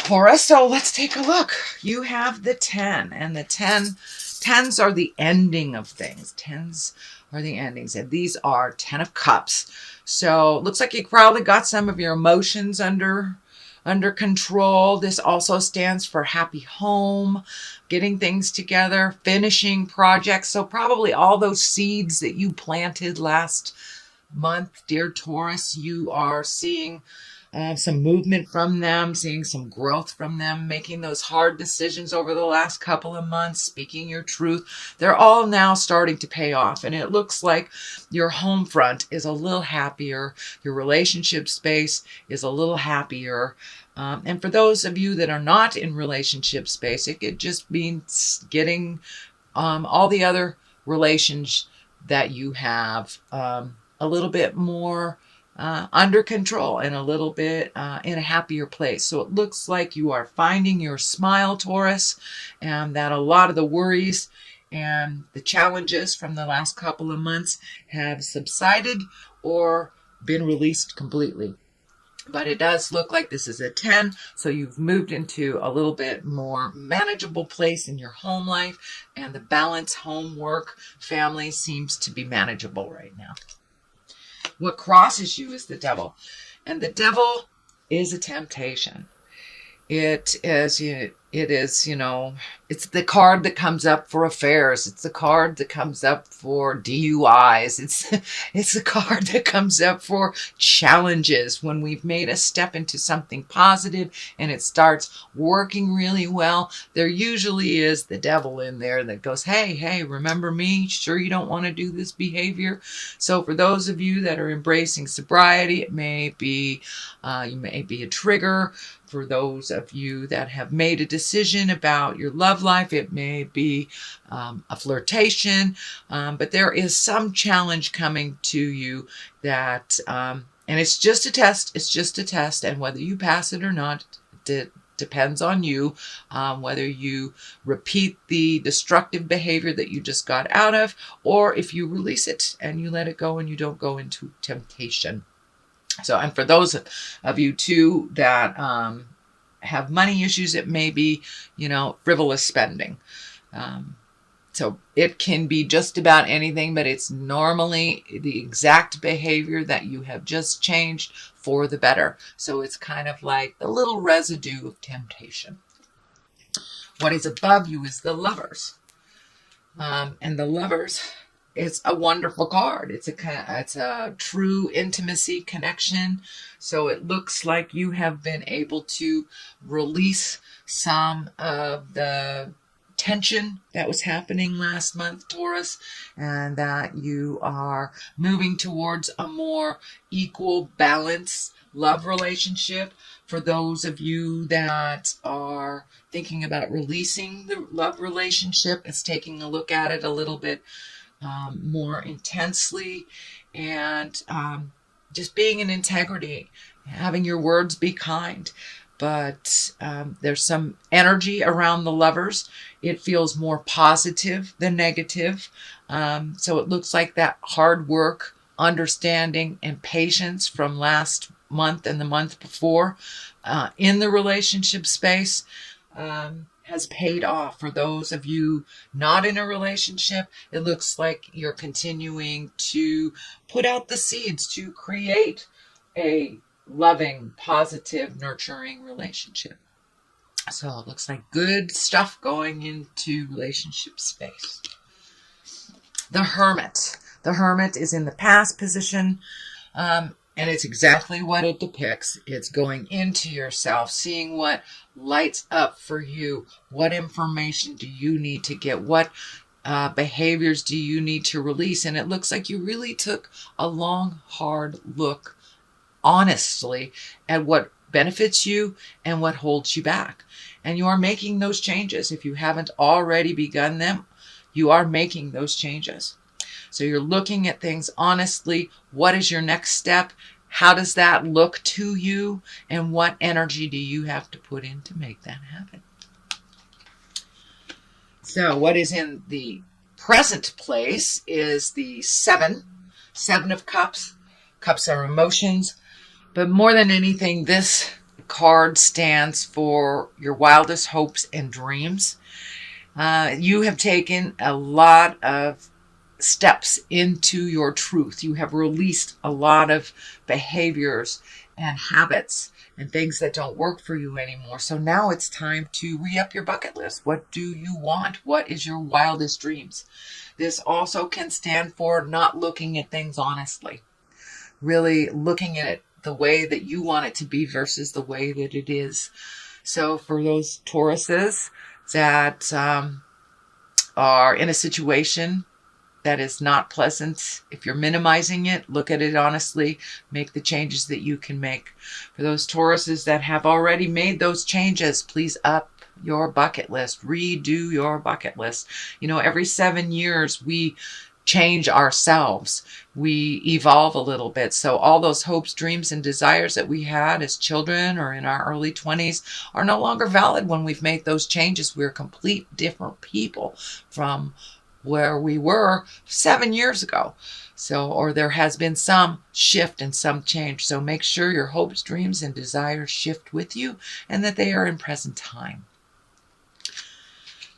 Taurus. So let's take a look. You have the 10, and the tens are the ending of things. Tens are the endings, and these are 10 of Cups. So it looks like you probably got some of your emotions under control. This also stands for happy home, getting things together, finishing projects. So probably all those seeds that you planted last month, dear Taurus, you are seeing some movement from them, seeing some growth from them, making those hard decisions over the last couple of months, speaking your truth. They're all now starting to pay off. And it looks like your home front is a little happier. Your relationship space is a little happier. And for those of you that are not in relationship space, it could just means getting all the other relations that you have a little bit more under control and a little bit in a happier place. So it looks like you are finding your smile, Taurus, and that a lot of the worries and the challenges from the last couple of months have subsided or been released completely. But it does look like this is a 10, so you've moved into a little bit more manageable place in your home life, and the balance, home, work, family seems to be manageable right now. What crosses you is the devil, and the devil is a temptation. It is, it's the card that comes up for affairs. It's the card that comes up for DUIs. It's the card that comes up for challenges when we've made a step into something positive and it starts working really well. There usually is the devil in there that goes, hey, remember me? Sure you don't want to do this behavior? So for those of you that are embracing sobriety, it may be, you may be a trigger. For those of you that have made a decision about your love life, it may be a flirtation, but there is some challenge coming to you that, and it's just a test. It's just a test, and whether you pass it or not, depends on you, whether you repeat the destructive behavior that you just got out of, or if you release it and you let it go and you don't go into temptation. So, and for those of you too that have money issues, it may be, frivolous spending. So it can be just about anything, but it's normally the exact behavior that you have just changed for the better. So it's kind of like the little residue of temptation. What is above you is the Lovers. And the Lovers, it's a wonderful card. It's a true intimacy connection. So it looks like you have been able to release some of the tension that was happening last month, Taurus, and that you are moving towards a more equal, balanced love relationship. For those of you that are thinking about releasing the love relationship, it's taking a look at it a little bit more intensely, and just being in integrity, having your words be kind. But there's some energy around the Lovers. It feels more positive than negative. So it looks like that hard work, understanding, and patience from last month and the month before in the relationship space has paid off. For those of you not in a relationship, it looks like you're continuing to put out the seeds to create a loving, positive, nurturing relationship. So it looks like good stuff going into relationship space. The Hermit. The Hermit is in the past position. And it's exactly what it depicts. It's going into yourself, seeing what lights up for you. What information do you need to get? What behaviors do you need to release? And it looks like you really took a long, hard look, honestly, at what benefits you and what holds you back. And you are making those changes. If you haven't already begun them, you are making those changes. So you're looking at things honestly. What is your next step? How does that look to you? And what energy do you have to put in to make that happen? So what is in the present place is the 7 of Cups. Cups are emotions. But more than anything, this card stands for your wildest hopes and dreams. You have taken a lot of steps into your truth. You have released a lot of behaviors and habits and things that don't work for you anymore. So now it's time to re-up your bucket list. What do you want? What is your wildest dreams? This also can stand for not looking at things honestly. Really looking at it the way that you want it to be versus the way that it is. So for those Tauruses that are in a situation that is not pleasant, if you're minimizing it, look at it honestly, make the changes that you can make. For those Tauruses that have already made those changes, please up your bucket list, redo your bucket list. You know, every 7 years we change ourselves. We evolve a little bit. So all those hopes, dreams, and desires that we had as children or in our early 20s are no longer valid when we've made those changes. We're complete different people from where we were 7 years ago. So, or there has been some shift and some change. So make sure your hopes, dreams, and desires shift with you and that they are in present time.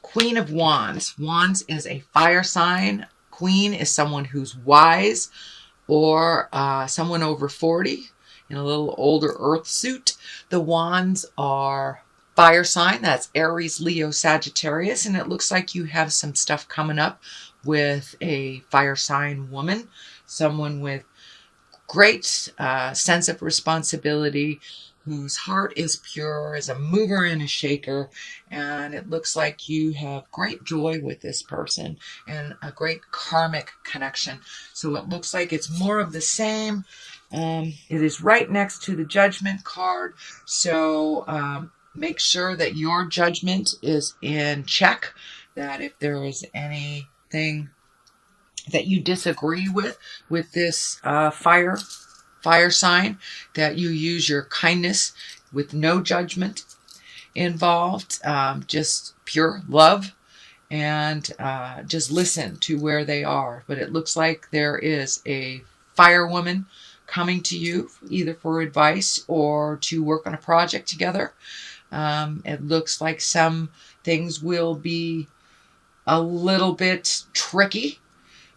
Queen of Wands. Wands is a fire sign. Queen is someone who's wise or someone over 40 in a little older earth suit. The Wands are fire sign. That's Aries, Leo, Sagittarius. And it looks like you have some stuff coming up with a fire sign woman. Someone with great sense of responsibility, whose heart is pure, is a mover and a shaker, and it looks like you have great joy with this person and a great karmic connection. So it looks like it's more of the same. It is right next to the Judgment card, so make sure that your judgment is in check, that if there is anything that you disagree with this fire sign, that you use your kindness with no judgment involved, just pure love, and just listen to where they are. But it looks like there is a fire woman coming to you either for advice or to work on a project together. It looks like some things will be a little bit tricky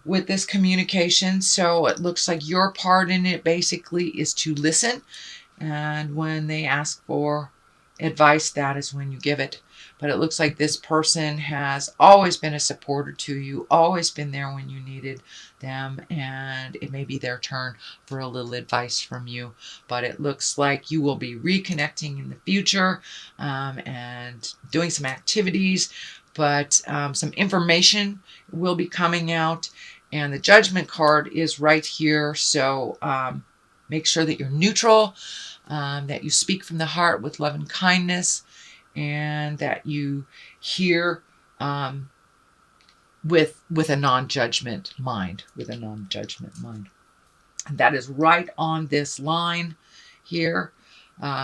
with this communication. So it looks like your part in it basically is to listen. And when they ask for advice, that is when you give it. But it looks like this person has always been a supporter to you, always been there when you needed them. And it may be their turn for a little advice from you. But it looks like you will be reconnecting in the future and doing some activities. But some information will be coming out. And the Judgment card is right here. So make sure that you're neutral, that you speak from the heart with love and kindness, and that you hear with a non-judgment mind, And that is right on this line here.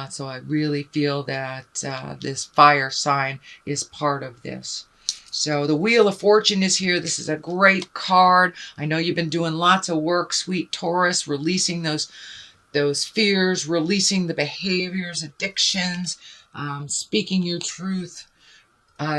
So I really feel that this fire sign is part of this. So the Wheel of Fortune is here. This is a great card. I know you've been doing lots of work, sweet Taurus, releasing those fears, releasing the behaviors, addictions, speaking your truth.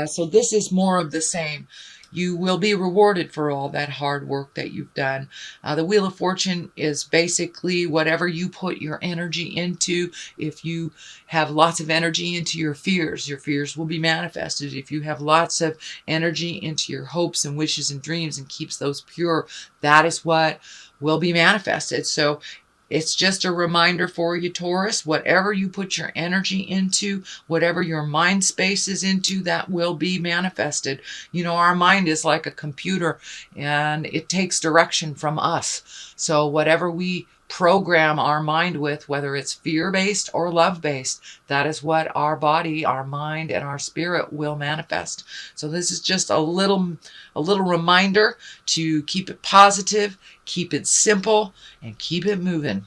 So this is more of the same. You will be rewarded for all that hard work that you've done. The Wheel of Fortune is basically whatever you put your energy into. If you have lots of energy into your fears will be manifested. If you have lots of energy into your hopes and wishes and dreams and keeps those pure, that is what will be manifested. So it's just a reminder for you, Taurus. Whatever you put your energy into, whatever your mind space is into, that will be manifested. You know, our mind is like a computer and it takes direction from us. So whatever we program our mind with, whether it's fear-based or love-based, that is what our body, our mind, and our spirit will manifest. So this is just a little reminder to keep it positive, keep it simple, and keep it moving.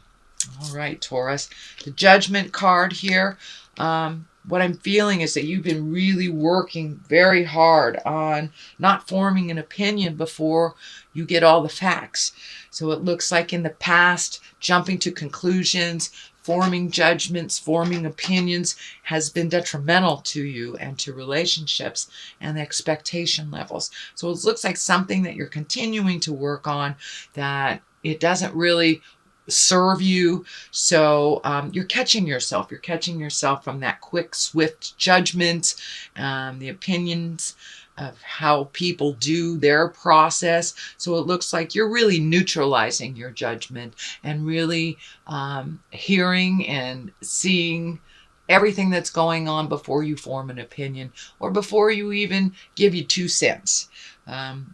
All right, Taurus. The Judgment card here. What I'm feeling is that you've been really working very hard on not forming an opinion before you get all the facts. So it looks like in the past, jumping to conclusions, forming judgments, forming opinions has been detrimental to you and to relationships and the expectation levels. So it looks like something that you're continuing to work on, that it doesn't really serve you. So you're catching yourself. You're catching yourself from that quick, swift judgment, the opinions of how people do their process. So it looks like you're really neutralizing your judgment and really hearing and seeing everything that's going on before you form an opinion or before you even give you 2 cents.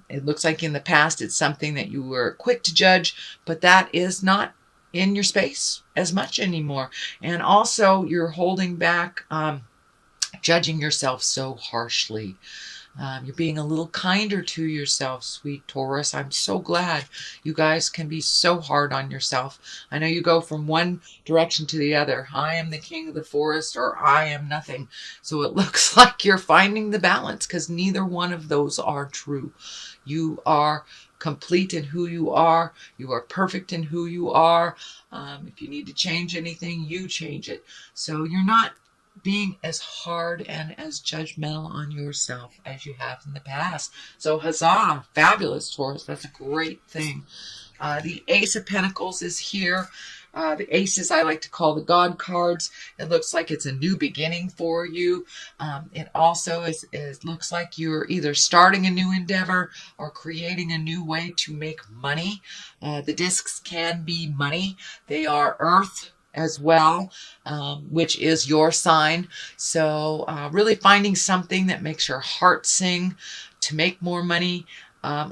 It looks like in the past it's something that you were quick to judge, but that is not in your space as much anymore. And also you're holding back judging yourself so harshly. You're being a little kinder to yourself, sweet Taurus. I'm so glad you guys can be so hard on yourself. I know you go from one direction to the other. I am the king of the forest, or I am nothing. So it looks like you're finding the balance, because neither one of those are true. You are complete in who you are. You are perfect in who you are. If you need to change anything, you change it. So you're not being as hard and as judgmental on yourself as you have in the past. So huzzah, fabulous, Taurus. That's a great thing. The Ace of Pentacles is here. The aces I like to call the God cards. It looks like it's a new beginning for you. It also looks like you're either starting a new endeavor or creating a new way to make money. The discs can be money. They are earth as well, which is your sign. So really finding something that makes your heart sing to make more money,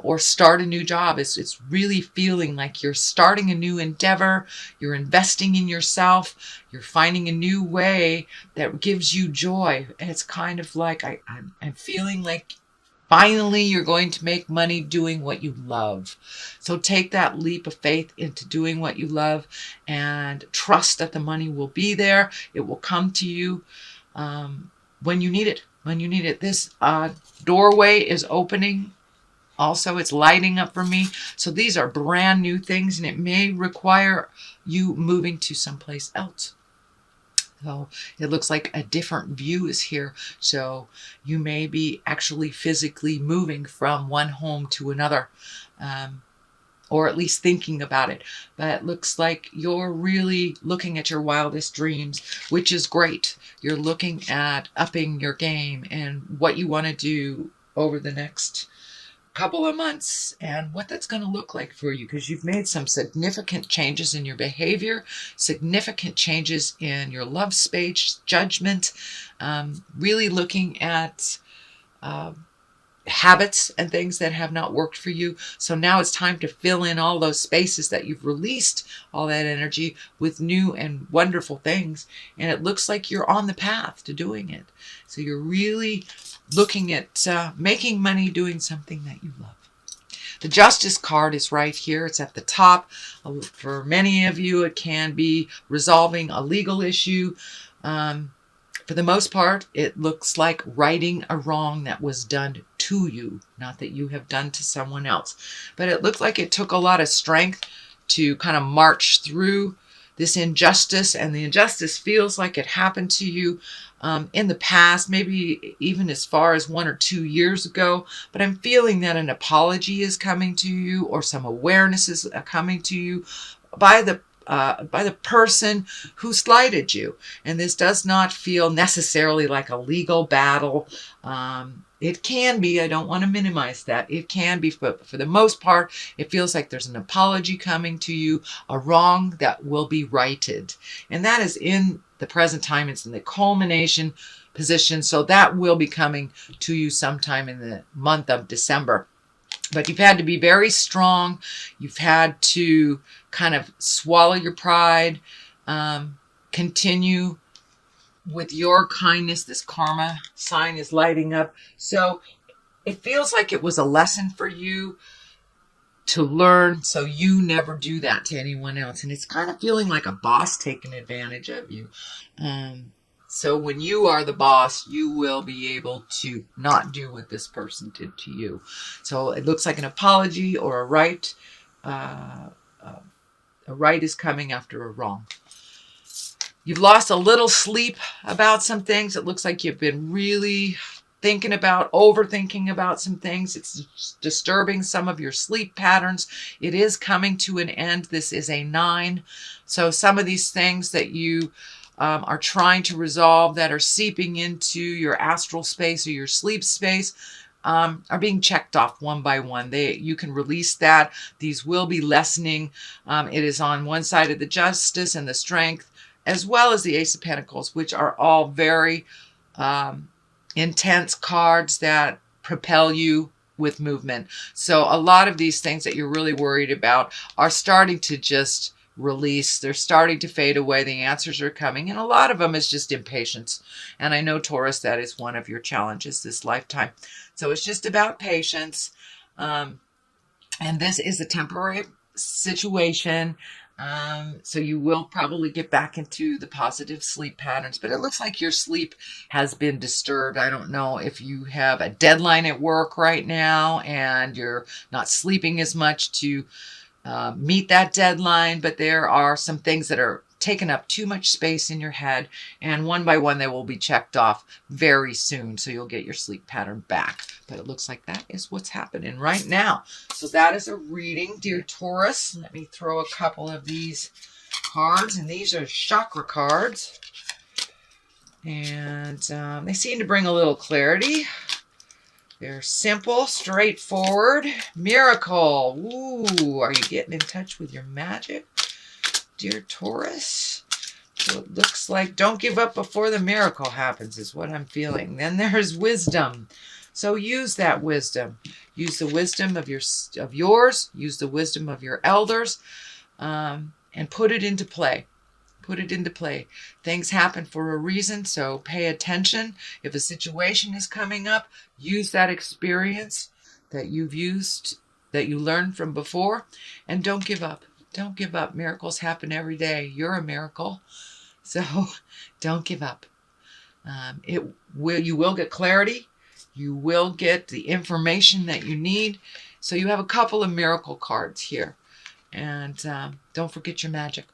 or start a new job. It's really feeling like you're starting a new endeavor, you're investing in yourself, you're finding a new way that gives you joy. And it's kind of like I'm feeling like finally you're going to make money doing what you love. So take that leap of faith into doing what you love and trust that the money will be there. It will come to you when you need it. When you need it. This doorway is opening. Also, it's lighting up for me. So these are brand new things, and it may require you moving to someplace else. So it looks like a different view is here. So you may be actually physically moving from one home to another, or at least thinking about it. But it looks like you're really looking at your wildest dreams, which is great. You're looking at upping your game and what you want to do over the next couple of months and what that's going to look like for you, because you've made some significant changes in your behavior, significant changes in your love space, judgment, really looking at habits and things that have not worked for you. So now it's time to fill in all those spaces that you've released all that energy with new and wonderful things. And it looks like you're on the path to doing it. So you're really looking at making money doing something that you love. The Justice card is right here. It's at the top. For many of you, it can be resolving a legal issue. For the most part, it looks like righting a wrong that was done to you, not that you have done to someone else. But it looks like it took a lot of strength to kind of march through this injustice, and the injustice feels like it happened to you in the past, maybe even as far as 1 or 2 years ago. But I'm feeling that an apology is coming to you, or some awareness is coming to you by the person who slighted you. And this does not feel necessarily like a legal battle. It can be, I don't want to minimize that. It can be, but for the most part, it feels like there's an apology coming to you, a wrong that will be righted. And that is in the present time. It's in the culmination position. So that will be coming to you sometime in the month of December. But you've had to be very strong. You've had to kind of swallow your pride, continue with your kindness. This karma sign is lighting up. So it feels like it was a lesson for you to learn, so you never do that to anyone else. And it's kind of feeling like a boss taking advantage of you. So when you are the boss, you will be able to not do what this person did to you. So it looks like an apology or a right. A right is coming after a wrong. you've lost a little sleep about some things. It looks like you've been really overthinking about some things. It's disturbing some of your sleep patterns. It is coming to an end. This is a 9. So some of these things that you are trying to resolve that are seeping into your astral space or your sleep space are being checked off one by one. You can release that. These will be lessening. It is on one side of the Justice and the Strength, as well as the Ace of Pentacles, which are all very intense cards that propel you with movement. So a lot of these things that you're really worried about are starting to just release. They're starting to fade away. The answers are coming, and a lot of them is just impatience. And I know, Taurus, that is one of your challenges this lifetime. So it's just about patience. And this is a temporary situation. So you will probably get back into the positive sleep patterns, but it looks like your sleep has been disturbed. I don't know if you have a deadline at work right now and you're not sleeping as much to meet that deadline, but there are some things that are taking up too much space in your head, and one by one they will be checked off very soon, so you'll get your sleep pattern back. But it looks like that is what's happening right now. So that is a reading, dear Taurus. Let me throw a couple of these cards, and these are chakra cards, and they seem to bring a little clarity. They're simple, straightforward. Miracle. Ooh, are you getting in touch with your magic, dear Taurus? So it looks like don't give up before the miracle happens is what I'm feeling. Then there's wisdom. So use that wisdom. Use the wisdom of yours. Use the wisdom of your elders, and put it into play. Put it into play. Things happen for a reason, so pay attention. If a situation is coming up, use that experience that you've used, that you learned from before, and don't give up. Don't give up. Miracles happen every day. You're a miracle, so don't give up. You will get clarity. You will get the information that you need. So you have a couple of miracle cards here. And don't forget your magic.